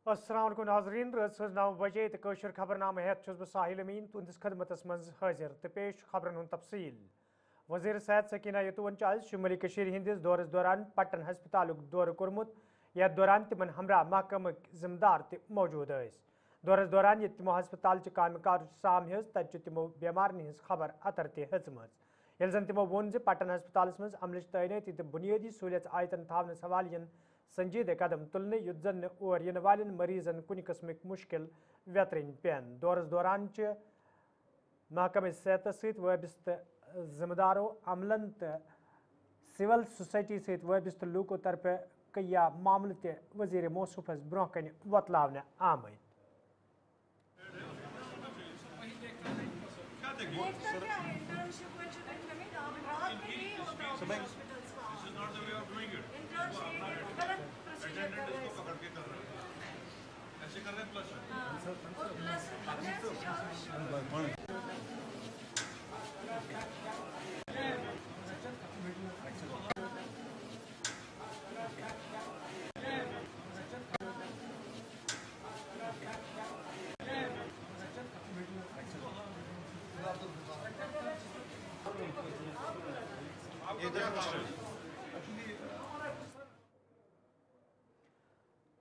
अस्सलाम वालेकुम नाज़रीन रस 9 बजे तो कशर खबरनामा हेत बह साहिल अमीन तुंदिस खदमतस मज हाजिर तो पेश खबरन हुंद तफसील। वज़ीर सेहत सकीना यतुवन आज शुमाली कशीर हिंदिस दौरस दौरान पट्टन हस्पताल दौर कोरमुत यथ दौरान तिमन हमरा महकम जिम्मेदार त मौजूद दौरस दौरान ये तिमो हस्पताल कामकार साम हज तत तिमो बेमारन हज खबर अतर तम ये जन तिमो वोन पट्टन हस्पताल मज अमलच तैनाती तो बुनियादी सहूलियत आयतन थावनस हवाले संजीदे कदम तुलने युद्ध जन और इन वाले मरीजन कुन किस्म मुश्किल व्यतरन पेन दौरस दौरान महकम सेहत सत वाबस्त जिम्मेदारों अमलन तो सिविल सोसाइटी सत वाबस्त लूको तरफ कया मामल त वजीर मौसूफस ब्रोह कन वतलावन आमद।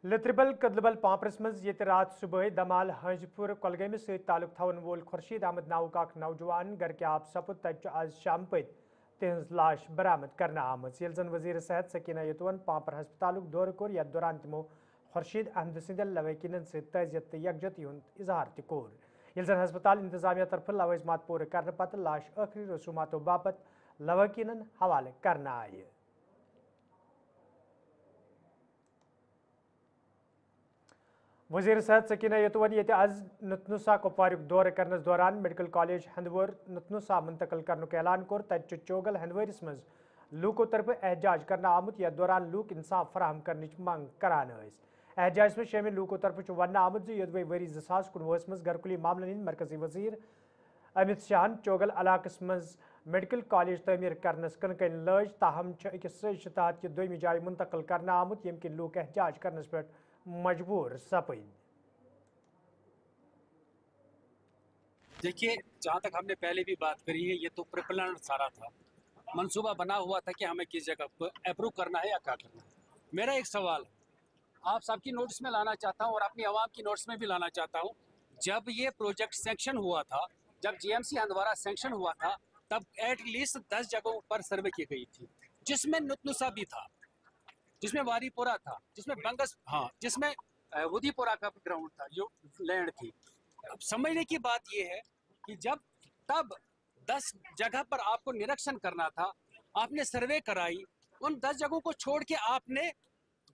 लत्रबल कदलबल पापरस मज ये रात सुबह दमाल हंजपुर कलगम सत ताल्लुक थवन वोल खुर्शीद अहमद नाउक अख नौजवान घर के आप सपुत तज आज शाम पत तिहज लाश बरामद करना आमज ये जन वजीर सेहत सकीना यतुवन पापर हस्पताल दौर कोर यथ दौरान तिमो खुर्शीद अहमद सिंद लवैकिन तजियत तो यकजहती हुंद इजहार तोर ये जन हस्पताल इंतजामिया तरफ लवाजमात पूरे करने पत लाश आखिरी रसूमातों बाबत लवैकिन हवाले करना आय। वज़ीर सेहत सकीना यतुवन ये आज नुतनुसा कुपवार दौर करने दौरान मेडिकल कॉलेज हंदवर नुतनुसा मुंतकिल करने ऐलान कोर तत चोगल हंदवरिस मज लूको तरफ एहजाज करना आमुत यथ दौरान लूक इंसाफ फराहम करने मंग करान एहजाज में शामिल लूको तरफ वन आमुत योदवे वरी 2019 मज घरकुली मामलन मरकजी वजीर अमित शाहन चोगल इलाकस मज मेडिकल कॉलेज तमीर करनस कन लज ताहम अकिस सज तहत दोमी जाय मुंतकिल करना आमुत यम किन लूक एहजाज करनस पे मजबूर सपद। देखिए, जहाँ तक हमने पहले भी बात करी है, ये तो प्रिप्लान सारा था, मंसूबा बना हुआ था कि हमें किस जगह को अप्रूव करना है या क्या करना है। मेरा एक सवाल आप सबकी नोटिस में लाना चाहता हूँ और अपनी आवाम की नोटिस में भी लाना चाहता हूँ। जब ये प्रोजेक्ट सैंक्शन हुआ था, जब जीएमसी हंदवारा सैंक्शन हुआ था, तब एटलीस्ट 10 जगहों पर सर्वे की गई थी, जिसमें नुतनुसा भी था, जिसमें वारीपुरा था, जिसमें बंगस, हाँ, जिसमें उदीपुरा का ग्राउंड था, जो लैंड थी। अब समझने की बात यह है कि जब तब 10 जगह पर आपको निरीक्षण करना था, आपने सर्वे कराई, उन 10 जगहों को छोड़ के आपने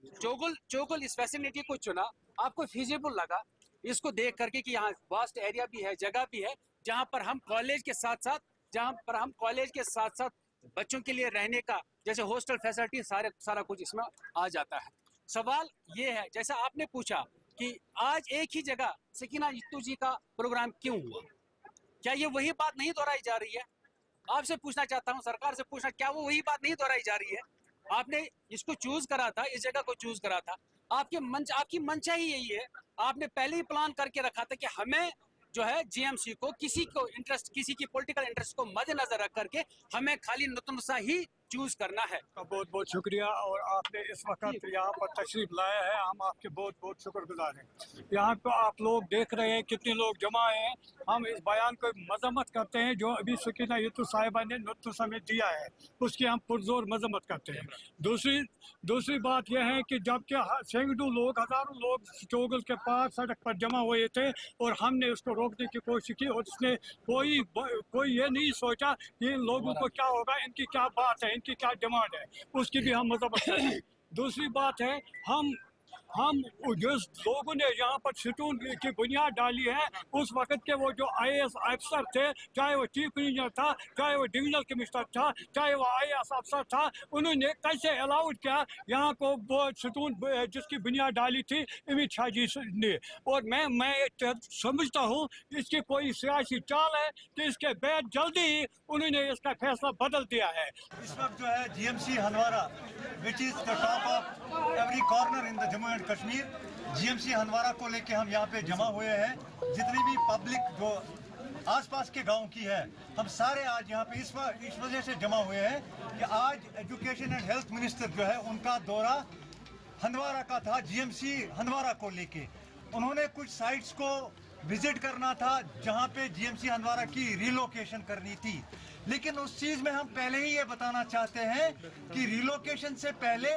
चोगल इस फैसिलिटी को चुना, आपको फिजिबल लगा इसको देख करके कि यहाँ वास्ट एरिया भी है, जगह भी है, जहाँ पर हम कॉलेज के साथ साथ बच्चों के लिए रहने का जैसे हॉस्टल फैसिलिटी सारा कुछ इसमें आ जाता है। सवाल ये है, जैसा आपने पूछा कि आज एक ही जगह सकीना यतू जी का प्रोग्राम क्यों हुआ, क्या ये वही बात नहीं दोहराई जा रही है? आपसे पूछना चाहता हूँ, सरकार से पूछना, क्या वो वही बात नहीं दोहराई जा रही है? आपने इसको चूज करा था, इस जगह को चूज करा था, आपकी मंशा ही यही है। आपने पहले ही प्लान करके रखा था कि हमें जो है जीएमसी को किसी की पॉलिटिकल इंटरेस्ट को मद्देनजर रख करके हमें खाली नुतनुसा ही चूज करना है। बहुत बहुत शुक्रिया और आपने इस वक्त यहाँ पर तशरीफ लाया है, हम आपके बहुत बहुत शुक्रगुजार हैं। यहाँ पर आप लोग देख रहे हैं कितने लोग जमा हैं। हम इस बयान को मजम्मत करते हैं जो अभी सकीना यतू साहिबा ने नुतनुसा में दिया है, उसकी हम पुरजोर मजम्मत करते हैं। दूसरी बात यह है कि जबकि सैकड़ों लोग, हजारों लोग चोगल के पास सड़क पर जमा हुए थे और हमने उसको रोकने की कोशिश की और उसने कोई ये नहीं सोचा कि इन लोगों को क्या होगा, इनकी क्या बात है, इनकी क्या डिमांड है, उसकी भी हम मजम्मत करें। दूसरी बात है, हम जिस लोगों ने यहाँ पर स्टून की बुनियाद डाली है, उस वक्त के वो जो IAS अफसर थे, चाहे वो चीफ इंजीनियर था, चाहे वो डिविजनल कमिश्नर था, चाहे वो IAS अफसर था, उन्होंने कैसे अलाउड किया यहाँ को वो स्टून जिसकी बुनियाद डाली थी अमित शाह जी ने। और मैं समझता हूँ इसकी कोई सियासी चाल है कि इसके बाद जल्दी ही उन्होंने इसका फैसला बदल दिया है। इस वक्त जो है GMC Handwara, which is the top of every corner in the Jammu and and Kashmir GMC Handwara को लेके हम यहाँ पे जमा हुए हैं। जितनी भी पब्लिक जो आसपास के गांव की है, हम सारे आज यहाँ पे इस वजह से जमा हुए हैं कि आज एजुकेशन एंड हेल्थ मिनिस्टर जो है उनका दौरा हंदवारा का था जीएमसी हंदवारा को लेके। उन्होंने कुछ साइट्स को विजिट करना था जहाँ पे जीएमसी हंदवारा की रिलोकेशन करनी थी, लेकिन उस चीज में हम पहले ही ये बताना चाहते हैं कि रिलोकेशन से पहले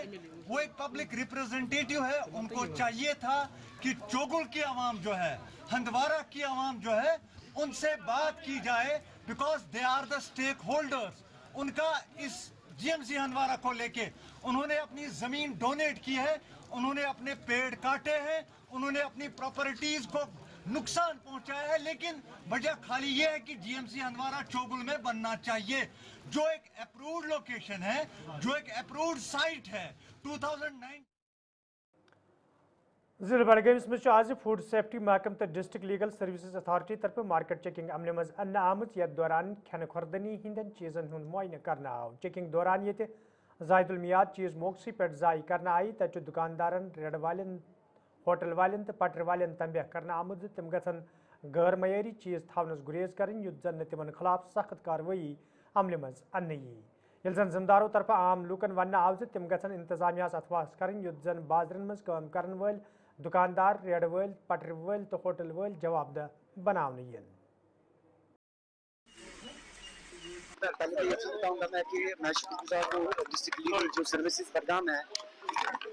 वो एक पब्लिक रिप्रेजेंटेटिव है, उनको चाहिए था कि चोगुल की आवाम जो है, हंदवारा की आवाम जो है, उनसे बात की जाए, because they are the stakeholders. उनका इस जीएमसी हंदवारा को लेके उन्होंने अपनी जमीन डोनेट की है, उन्होंने अपने पेड़ काटे हैं, उन्होंने अपनी प्रॉपर्टीज को नुकसान पहुंचाया है, लेकिन वजह खाली ये है कि जीएमसी हंदवारा चोगुल में बनना चाहिए, जो एक अप्रूव्ड लोकेशन है, जो एक अप्रूव्ड साइट है। 2009 जिले बडगमस मज आज फूड सेफ्टी महकम तो डिस्ट्रिक्ट लीगल सर्विसेज अथॉरिटी तरफ मार्केट चेकिंग अमल मज अन्न आमुत यथ दौरान खेन खुर्दनी हिंदन चीजन हुंद मुआयना करना आव। चेकिंग दौरान ये जायदुल मियाद चीज मौकसी पे जाय करना आई, तच दुकानदारन, रेड वालन, होटल वालन तो पटर वालन तंबह करना आमुद तम गन गैर मयारी चीज थावनस गुरेज कर युत जन तिमन खिलाफ सख्त कार्रवाई अमल मज अन्न यी। यल जन जिमदारों तरफ आम लूकन वन आव तम गन इंतजामिया अथवास कर युत जन बाजरन मज काम करन वल दुकानदार, रेड वल, पटर वल तो होटल वल जवाबदेह बनाने इन। पहले तो ये बताऊंगा मैं कि मैं शुक्रगुजार हूँ डिस्ट्रिक्ट लीगल जो सर्विसेज प्रोग्राम है,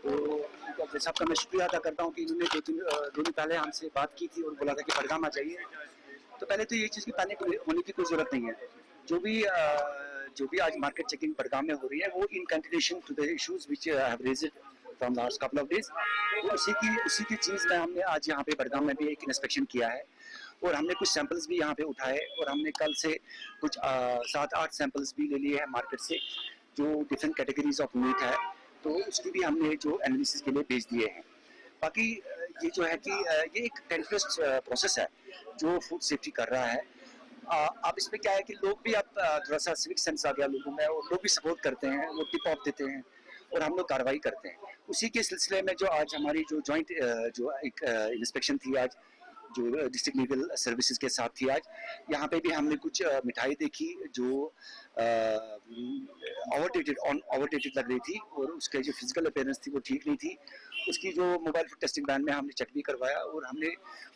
तो जैसा आपका मैं शुक्रिया अदा करता हूँ कि इन्होंने दो दिन पहले हमसे बात की थी और बोला था कि प्रोग्राम आ जाइए। तो पहले तो ये चीज़ की पैनिक होने की कोई ज़रूरत नहीं है। जो भी आज मार्केट चेकिंग प्रोग्राम में हो रही है वो in continuation to the issues which I have raised from last couple of days, तो उसी की चीज़ में हमने आज यहाँ पे बडगाम में भी एक इंस्पेक्शन किया है और हमने कुछ सैंपल्स भी यहाँ पे उठाए और हमने कल से कुछ 7-8 सैंपल्स भी ले लिए हैं मार्केट से जो डिफरेंट कैटेगरीज ऑफ मीट है, तो उसकी भी हमने जो एनालिसिस के लिए भेज दिए हैं। बाकी ये जो है कि ये एक कंटिन्यूअस प्रोसेस है जो फूड सेफ्टी कर रहा है। अब इसमें क्या है कि लोग भी अब थोड़ा सा सिविक सेंस आ गया लोगों में और लोग भी सपोर्ट करते हैं, वो टिप ऑफ देते हैं और हम लोग कार्रवाई करते हैं। उसी के सिलसिले में जो आज हमारी जो जॉइंट जो एक इंस्पेक्शन थी आज जो डिस्ट्रिक्ट लीगल सर्विसेज के साथ थी, आज यहाँ पे भी हमने कुछ मिठाई देखी जो ओवरडेटेड लग रही थी और उसके जो फिजिकल अपीयरेंस थी वो ठीक नहीं थी। उसकी जो मोबाइल फूड टेस्टिंग वैन में हमने चेक भी करवाया और हमने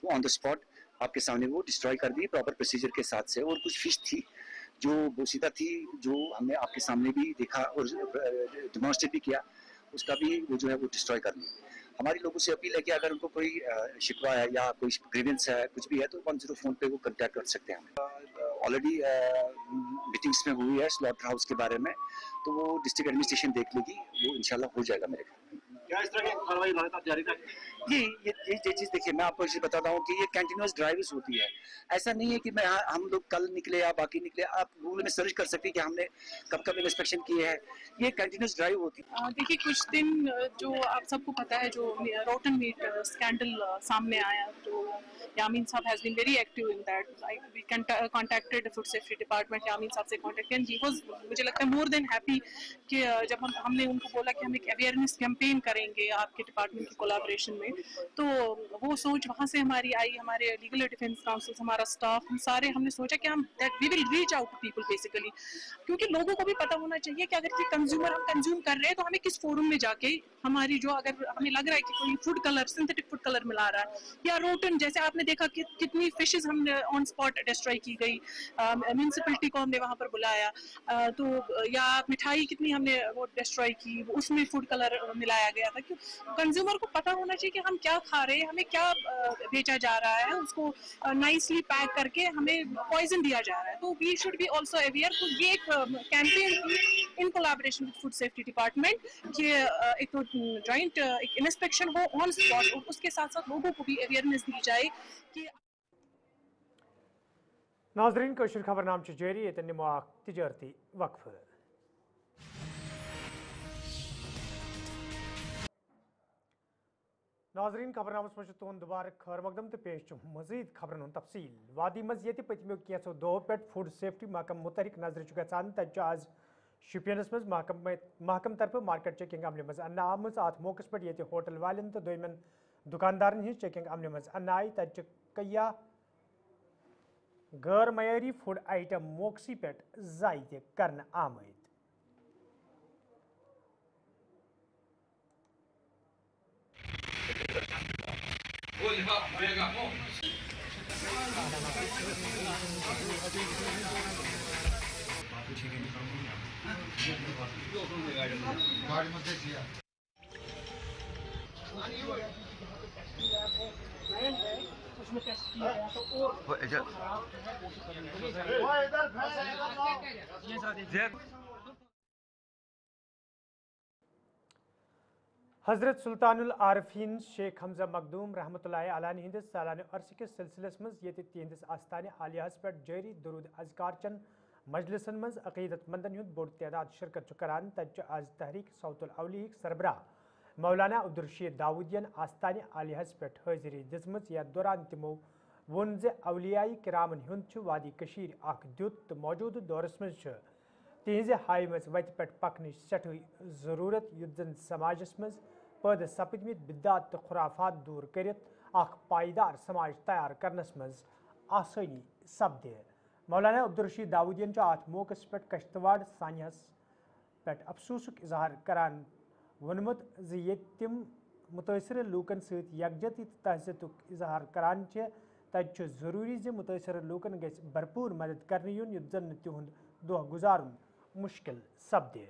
वो ऑन द स्पॉट आपके सामने वो डिस्ट्रॉय कर दी प्रॉपर प्रोसीजर के साथ से। और कुछ फिश थी जो बोसीदा थी जो हमने आपके सामने भी देखा और डेमोन्स्ट्रेट भी किया, उसका भी वो जो है वो डिस्ट्रॉय कर दी। हमारी लोगों से अपील है कि अगर उनको कोई शिकवा है या कोई ग्रीवेंस है कुछ भी है तो 104 पे वो कॉन्टैक्ट कर सकते हैं। ऑलरेडी मीटिंग्स में हुई है स्लॉटर हाउस के बारे में, तो वो डिस्ट्रिक्ट एडमिनिस्ट्रेशन देख लेगी, वो इंशाल्लाह हो जाएगा मेरे ख्याल। क्या इस तरह की कार्रवाई लगातार जारी रहेगी? ये चीज़ देखिए मैं आपको बताता हूँ कि ये कंटिन्यूअस ड्राइव्स होती है। ऐसा नहीं है कि हम लोग कल निकले या बाकी निकले, आप गूगल में सर्च कर सकते हैं कि हमने कब इंस्पेक्शन किए हैं। ये कंटिन्यूअस ड्राइव होती है। देखिए कुछ दिन जो आप सबको पता है जो रोटन मीट स्कैंडल सामने आया, तो यामीन साहब has been very active in that. Like we contacted food safety department, Yameen साहब से कॉन्टैक्ट एंड ही वाज मुझे लगता है मोर देन हैप्पी कि जब हमने उनको बोला कि हम एक अवेयरनेस कैंपेन करेंगे आपके डिपार्टमेंट की कोलैबोरेशन में, तो वो सोच वहाँ से हमारी आई। हमारे लीगल डिफेंस काउंसिल, हमारा स्टाफ, हम सारे हमने सोचा कि हम that we will reach out to people basically, क्योंकि लोगों को भी पता होना चाहिए कि अगर कंज्यूमर हम कंज्यूम कर रहे हैं तो हमें किस फोरम में जाके हमारी जो अगर हमें लग रहा है कि कोई food colour synthetic food colour मिला रहा है या रोटन, जैसे आपने देखा कि कितनी फिशेज हमने ऑन स्पॉट डिस्ट्रॉय की गई, म्यूनसिपलिटी को हमने वहाँ पर बुलाया, तो या मिठाई कितनी हमने वो डिस्ट्रॉय की, उसमें फूड कलर मिलाया गया था। कि कंज्यूमर को पता होना चाहिए कि हम क्या खा रहे हैं, हमें क्या बेचा जा रहा है, उसको नाइसली पैक करके हमें पॉइजन दिया जा रहा है, तो we should be also aware. तो ये एक कैंपेन थी in collaboration with food safety department कि एक तो जॉइंट एक इंस्पेक्शन हो ऑन स्पॉट और उसके साथ साथ लोगों को भी अवेयरनेस दी जाए कि नाजरीन कशर खबरनाम जारी ये निमा तिजारती वक्फ। नाजरीन खबरनामस मज तुहद दुबार खैर मकदम तो पेश मजीद खबरन तफसील। वादी मज ये पतमो कैसो दो पे फूड सेफ्टी महकम मुतहरिक नजर गचान तज आज شپینس مز محکم طرف مارکیٹ چیکنگ عمل مز ان آمز ات موقع پہ یہ ہوٹل والن تو دویمن دکاندارن ہز چیکنگ عمل مز ان آئی تت کیا غیر معیاری فوڈ آئٹم موقع پہ ضائع کرنا آمد حضرت سلطان العارفین شیخ حمزہ مخدوم رحمۃ اللہ علیہ ہندس سالانہ عرصہ کس سلسلس مز یہ تہندس آستانہ عالیہ پہ جاری درود اذکار چن مجلسن مز عقیدت مندن ہند بوڑ تعداد شرکت کران تت آز تحریک صوت الاولیاء سربراہ مولانا عبدالرشید داودین آستانہ عالیہ پہ حاضری دزمت یتھ دوران تمو ون اولیاء کرامن ہند وادی کشیر اخ دیت تو موجودہ دورس مز تہذ ہائمز وت پہ پکنچ سٹھ ضرورت یت زن سماجس مز پید سپدمت بدعات تو خرافات دور کرت اخ پائیدار سماج تیار کرنس مز آسانی سپدے مولانا عبدالرشید داودین ات موقع پہ کشتواڑ سانحس پہ افسوسک اظہار کران ونمت تم متاثر لوکن ست یکجہتی تہذیت اظہار کران تت ضروری متاثر لوکن گھ بھرپور مدد کرنے یون یت زن تہد دہ گزارن مشکل سپدے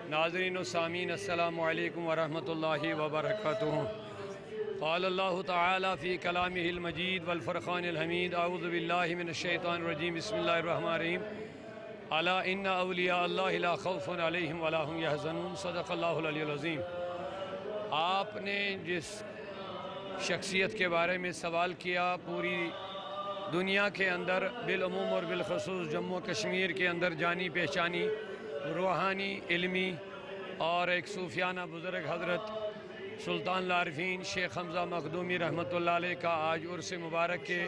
ناظرین و سامعین السلام علیکم ورحمۃ اللہ وبرکاتہ قال اللہ تعالی فی کلامہ المجید والفرقان الحمید اعوذ باللہ من الشیطان الرجیم بسم اللہ الرحمن الرحیم الا ان اولیاء اللہ لا خوف علیہم ولا هم یحزنون صدق اللہ العلی العظیم۔ آپ نے جس شخصیت کے بارے میں سوال کیا، پوری دنیا کے اندر بالعموم اور بالخصوص جموں کشمیر کے اندر جانی پہچانی روحانی علمی اور ایک صوفیانہ بزرگ حضرت سلطان العارفین شیخ حمزہ مخدومی رحمۃ اللہ علیہ کا آج عرس مبارک کے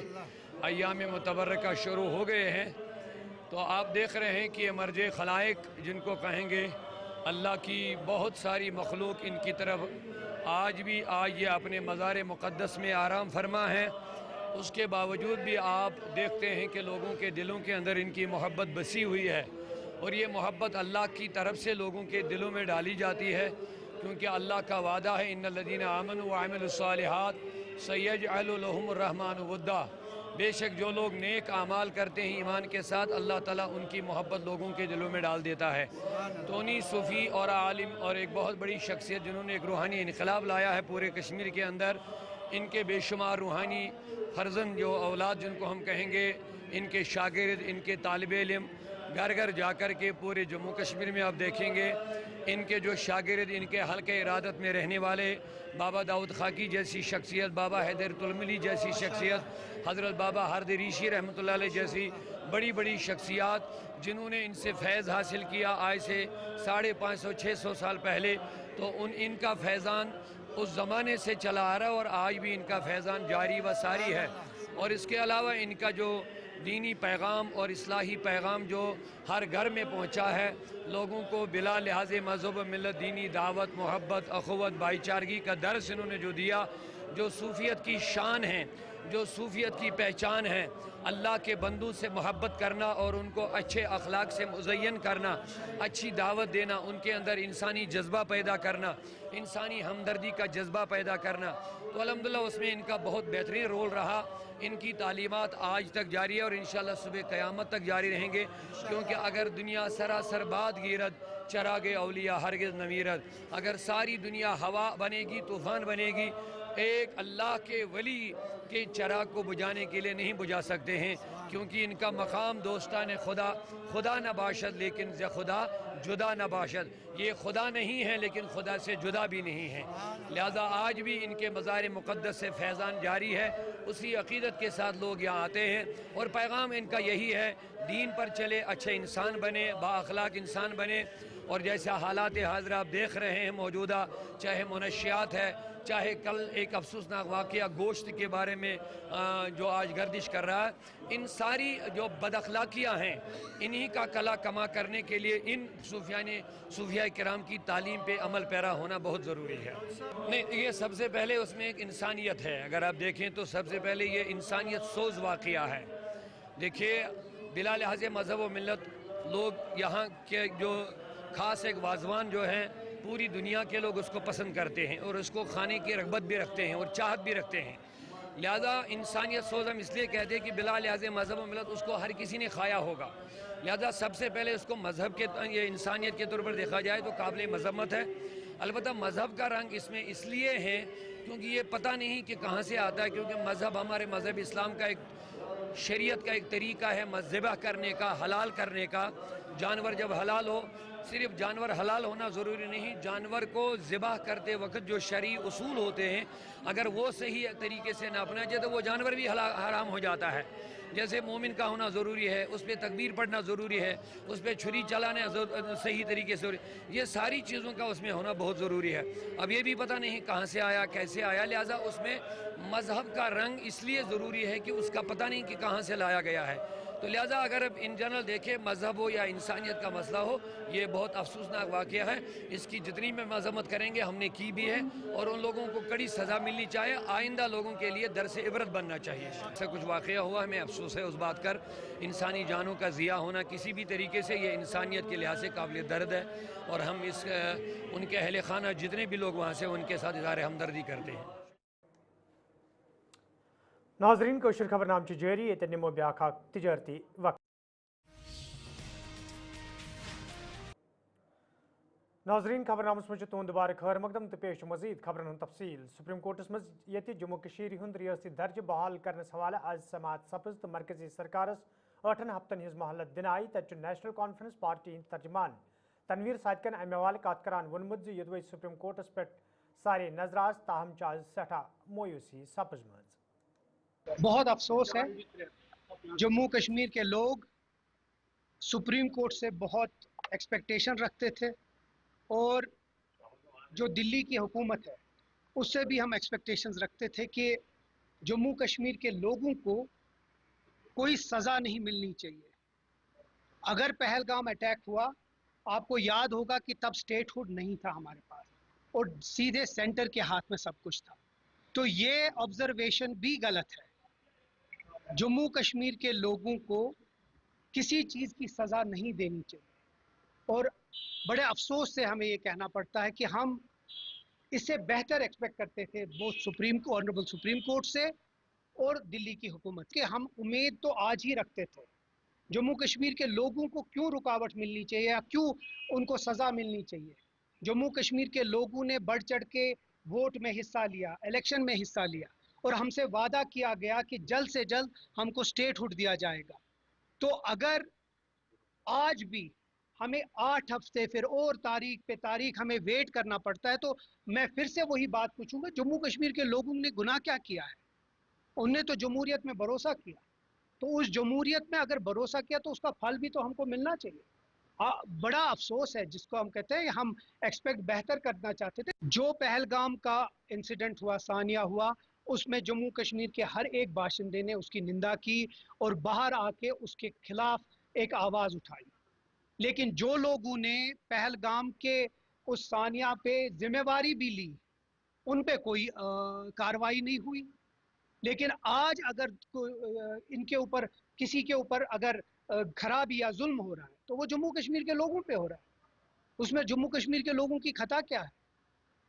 ایام متبرکہ شروع ہو گئے ہیں، تو آپ دیکھ رہے ہیں کہ یہ مرج خلائق جن کو کہیں گے، اللہ کی بہت ساری مخلوق ان کی طرف آج یہ اپنے مزار مقدس میں آرام فرما ہے، اس کے باوجود بھی آپ دیکھتے ہیں کہ لوگوں کے دلوں کے اندر ان کی محبت بسی ہوئی ہے، اور یہ محبت اللہ کی طرف سے لوگوں کے دلوں میں ڈالی جاتی ہے، کیونکہ اللہ کا وعدہ ہے ان الذین آمنوا وعملوا الصالحات سیجعل لهم الرحمن ودا، بے شک جو لوگ نیک اعمال کرتے ہیں ایمان کے ساتھ اللہ تعالیٰ ان کی محبت لوگوں کے دلوں میں ڈال دیتا ہے۔ تو انہی صوفی اور عالم اور ایک بہت بڑی شخصیت جنہوں نے ایک روحانی انقلاب لایا ہے پورے کشمیر کے اندر، ان کے بے شمار روحانی فرزند جو اولاد جن کو ہم کہیں گے، ان کے شاگرد، ان کے طالب علم گھر گھر جا کر کے پورے جموں کشمیر میں آپ دیکھیں گے ان کے جو شاگرد، ان کے حلقہ ارادت میں رہنے والے بابا داؤد خاکی جیسی شخصیت، بابا حیدر تلملی جیسی شخصیت، حضرت بابا ہرد ریشی رحمۃ اللہ علیہ جیسی بڑی بڑی شخصیات جنہوں نے ان سے فیض حاصل کیا آج سے 550-600 سال پہلے، تو ان کا فیضان اس زمانے سے چلا آ رہا ہے اور آج بھی ان کا فیضان جاری و ساری ہے۔ اور اس کے علاوہ ان کا جو دینی پیغام اور اصلاحی پیغام جو ہر گھر میں پہنچا ہے، لوگوں کو بلا لحاظ مذہب و ملت دینی دعوت، محبت، اخوت، بھائی چارگی کا درس انہوں نے جو دیا، جو صوفیت کی شان ہے، جو صوفیت کی پہچان ہے، اللہ کے بندوں سے محبت کرنا اور ان کو اچھے اخلاق سے مزین کرنا، اچھی دعوت دینا، ان کے اندر انسانی جذبہ پیدا کرنا، انسانی ہمدردی کا جذبہ پیدا کرنا، تو الحمدللہ اس میں ان کا بہت بہترین رول رہا۔ ان کی تعلیمات آج تک جاری ہے اور انشاءاللہ صبح قیامت تک جاری رہیں گے، کیونکہ اگر دنیا سراسر باد گیرد چراغ اولیاء ہرگز نمیرد، اگر ساری دنیا ہوا بنے گی، طوفان بنے گی، ایک اللہ کے ولی کے چراغ کو بجھانے کے لیے نہیں بجھا سکتے ہیں، کیونکہ ان کا مقام دوستان خدا نہ باشد لیکن ز خدا جدا نہ باشد، یہ خدا نہیں ہے لیکن خدا سے جدا بھی نہیں ہے، لہذا آج بھی ان کے مزار مقدس سے فیضان جاری ہے، اسی عقیدت کے ساتھ لوگ یہاں آتے ہیں، اور پیغام ان کا یہی ہے، دین پر چلے، اچھے انسان بنے، با اخلاق انسان بنے، اور جیسا حالات حاضر آپ دیکھ رہے ہیں موجودہ، چاہے منشیات ہے، چاہے کل ایک افسوسناک واقعہ گوشت کے بارے میں جو آج گردش کر رہا ہے، ان ساری جو بد اخلاقیاں ہیں انہی کا کلا کما کرنے کے لیے ان صوفیاء کرام کی تعلیم پہ عمل پیرا ہونا بہت ضروری ہے۔ نہیں، یہ سب سے پہلے اس میں ایک انسانیت ہے، اگر آپ دیکھیں تو سب سے پہلے یہ انسانیت سوز واقعہ ہے۔ دیکھیے، بلا لحاظ مذہب و ملت لوگ یہاں کے جو خاص ایک واضوان جو ہے پوری دنیا کے لوگ اس کو پسند کرتے ہیں اور اس کو کھانے کی رغبت بھی رکھتے ہیں اور چاہت بھی رکھتے ہیں۔ لہذا انسانیت سوز ہم اس لیے کہتے ہیں کہ بلا لحاظ مذہب و ملت اس کو ہر کسی نے کھایا ہوگا، لہذا سب سے پہلے اس کو مذہب کے یہ انسانیت کے طور پر دیکھا جائے تو قابل مذمت ہے۔ البتہ مذہب کا رنگ اس میں اس لیے ہے کیونکہ یہ پتہ نہیں کہ کہاں سے آتا ہے، کیونکہ مذہب ہمارے مذہب اسلام کا ایک شریعت کا ایک طریقہ ہے ذبح کرنے کا، حلال کرنے کا۔ جانور جب حلال ہو، صرف جانور حلال ہونا ضروری نہیں، جانور کو ذبح کرتے وقت جو شرعی اصول ہوتے ہیں اگر وہ صحیح طریقے سے نہ اپنا جائے تو وہ جانور بھی حرام ہو جاتا ہے۔ جیسے مومن کا ہونا ضروری ہے، اس پہ تکبیر پڑھنا ضروری ہے، اس پہ چھری چلانا صحیح طریقے سے، یہ ساری چیزوں کا اس میں ہونا بہت ضروری ہے۔ اب یہ بھی پتہ نہیں کہاں سے آیا، کیسے آیا، لہٰذا اس میں مذہب کا رنگ اس لیے ضروری ہے کہ اس کا پتہ نہیں کہ کہاں سے لایا گیا ہے۔ تو لہٰذا اگر اب ان جنرل دیکھیں مذہب ہو یا انسانیت کا مسئلہ ہو، یہ بہت افسوسناک واقعہ ہے۔ اس کی جتنی میں مذمت کریں گے ہم نے کی بھی ہے، اور ان لوگوں کو کڑی سزا ملنی چاہیے، آئندہ لوگوں کے لیے درس عبرت بننا چاہیے۔ ایسا کچھ واقعہ ہوا، ہمیں افسوس ہے اس بات کر، انسانی جانوں کا ضیاع ہونا کسی بھی طریقے سے یہ انسانیت کے لحاظ سے قابل درد ہے، اور ہم ان کے اہل خانہ جتنے بھی لوگ وہاں سے ان کے ساتھ اظہار ہمدردی کرتے ہیں۔ ناظرین، کوشر خبر نام جاری، یہ نمو بیاکھ تجارتی وقت۔ ناظرین، خبر نامس مجھ تہد دوبارہ خیر مقدم تو پیش مزید خبرن ہند تفصیل۔ سپریم کورٹس مز یہ جموں کشیر ہند ریاستی درجہ بحال کرنس حوالہ آج سماعت سپز تو مرکزی سرکارس 8 ہفتن ہز مہلت دن آئی۔ تت نیشنل کانفرنس پارٹی ہند ترجمان تنویر صادقن امہ حوالہ کت کران وونمت زِ یدوے سپریم کورٹس پہ سارے نظر آز تاہم آج سٹھا مویوسی سپز مز۔ بہت افسوس ہے، جموں کشمیر کے لوگ سپریم کورٹ سے بہت ایکسپیکٹیشن رکھتے تھے، اور جو دلی کی حکومت ہے اس سے بھی ہم ایکسپیکٹیشنز رکھتے تھے کہ جموں کشمیر کے لوگوں کو کوئی سزا نہیں ملنی چاہیے۔ اگر پہلگام اٹیک ہوا، آپ کو یاد ہوگا کہ تب سٹیٹ ہوڈ نہیں تھا ہمارے پاس، اور سیدھے سینٹر کے ہاتھ میں سب کچھ تھا، تو یہ آبزرویشن بھی غلط ہے۔ جموں کشمیر کے لوگوں کو کسی چیز کی سزا نہیں دینی چاہیے، اور بڑے افسوس سے ہمیں یہ کہنا پڑتا ہے کہ ہم اس سے بہتر ایکسپیکٹ کرتے تھے آنریبل سپریم کورٹ سے اور دلی کی حکومت کہ ہم امید تو آج ہی رکھتے تھے۔ جموں کشمیر کے لوگوں کو کیوں رکاوٹ ملنی چاہیے یا کیوں ان کو سزا ملنی چاہیے؟ جموں کشمیر کے لوگوں نے بڑھ چڑھ کے ووٹ میں حصہ لیا، الیکشن میں حصہ لیا، اور ہم سے وعدہ کیا گیا کہ جلد سے جلد ہم کو سٹیٹ ہوڈ دیا جائے گا۔ تو اگر آج بھی ہمیں 8 ہفتے پھر اور تاریخ پہ تاریخ ہمیں ویٹ کرنا پڑتا ہے، تو میں پھر سے وہی بات پوچھوں گا، جموں کشمیر کے لوگوں نے گناہ کیا کیا ہے؟ انہوں نے تو جمہوریت میں بھروسہ کیا، تو اس جمہوریت میں اگر بھروسہ کیا تو اس کا پھل بھی تو ہم کو ملنا چاہیے۔ بڑا افسوس ہے، جس کو ہم کہتے ہیں ہم ایکسپیکٹ بہتر کرنا چاہتے تھے۔ جو پہلگام کا انسیڈنٹ ہوا، ثانیہ ہوا، اس میں جموں کشمیر کے ہر ایک باشندے نے اس کی نندا کی اور باہر آ کے اس کے خلاف ایک آواز اٹھائی، لیکن جو لوگوں نے پہلگام کے اس ثانیہ پہ ذمہ داری بھی لی ان پہ کوئی کارروائی نہیں ہوئی۔ لیکن آج اگر ان کے اوپر کسی کے اوپر اگر خرابی یا ظلم ہو رہا ہے تو وہ جموں کشمیر کے لوگوں پہ ہو رہا ہے۔ اس میں جموں کشمیر کے لوگوں کی خطا کیا ہے؟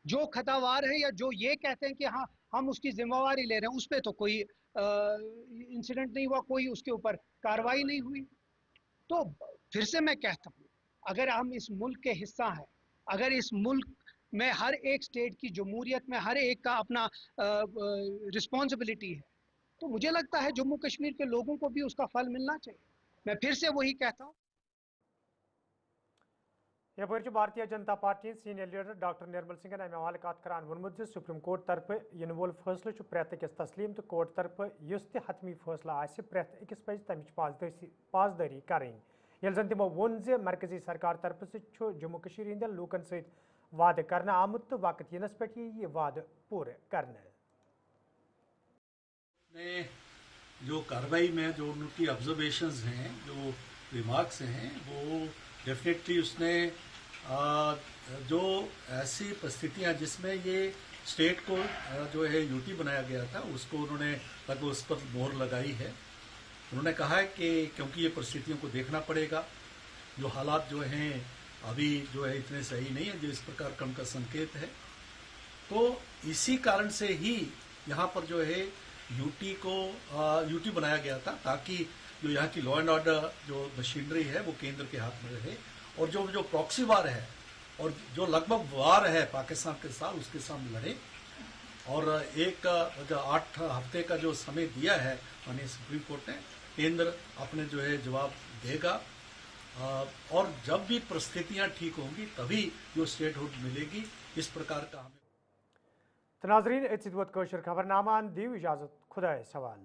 جو خطاوار ہے یا جو یہ کہتے ہیں کہ ہاں ہم اس کی ذمہ داری لے رہے ہیں، اس پہ تو کوئی انسیڈنٹ نہیں ہوا، کوئی اس کے اوپر کارروائی نہیں ہوئی۔ تو پھر سے میں کہتا ہوں، اگر ہم اس ملک کے حصہ ہیں، اگر اس ملک میں ہر ایک سٹیٹ کی جمہوریت میں ہر ایک کا اپنا رسپانسبلٹی ہے، تو مجھے لگتا ہے جموں کشمیر کے لوگوں کو بھی اس کا پھل ملنا چاہیے۔ میں پھر سے وہی کہتا ہوں۔ یپر Bharatiya Janata party senior leader doctor نرمل سنگھن امہ حوالہ کت کران وونمت سپریم کورٹ طرف ین وول فیصلہ پریت اکس تسلیم، تو کورٹ طرف اس تہ حتمی فیصلہ آسہ پریت اکس پز تمچ پاسداری کریں۔ यल जन तिमो वोन जे मरकजी सरकार तरफ से जम्मू कश्मीर हिंदन लूकन सहित वाद करना आमुत तो वक्त यनस पे ये वाद पूरे करने ने जो कार्रवाई में जो उनकी ऑब्जर्वेशंस हैं, जो रिमार्क्स हैं, वो डेफिनेटली उसने जो ऐसी परिस्थितियां जिसमें ये स्टेट को जो है यूटी बनाया गया था उसको उन्होंने लगभग उस पर मोहर लगाई है। उन्होंने कहा है कि क्योंकि ये परिस्थितियों को देखना पड़ेगा, जो हालात जो हैं अभी जो है इतने सही नहीं है, जो इस प्रकार कम का संकेत है, तो इसी कारण से ही यहाँ पर जो है यूटी बनाया गया था ताकि जो यहाँ की लॉ एंड ऑर्डर जो मशीनरी है वो केंद्र के हाथ में रहे और जो प्रॉक्सी वार है और जो लगभग वार है पाकिस्तान के साथ उसके सामने लड़े। और एक जो 8 हफ्ते का जो समय दिया है माननीय सुप्रीम कोर्ट ने, केंद्र अपने जो है जवाब देगा और जब भी परिस्थितियां ठीक होंगी तभी जो स्टेटहुड मिलेगी। इस प्रकार का हमें नाजरीन खबरनामा दी इजाजत खुदा सवाल।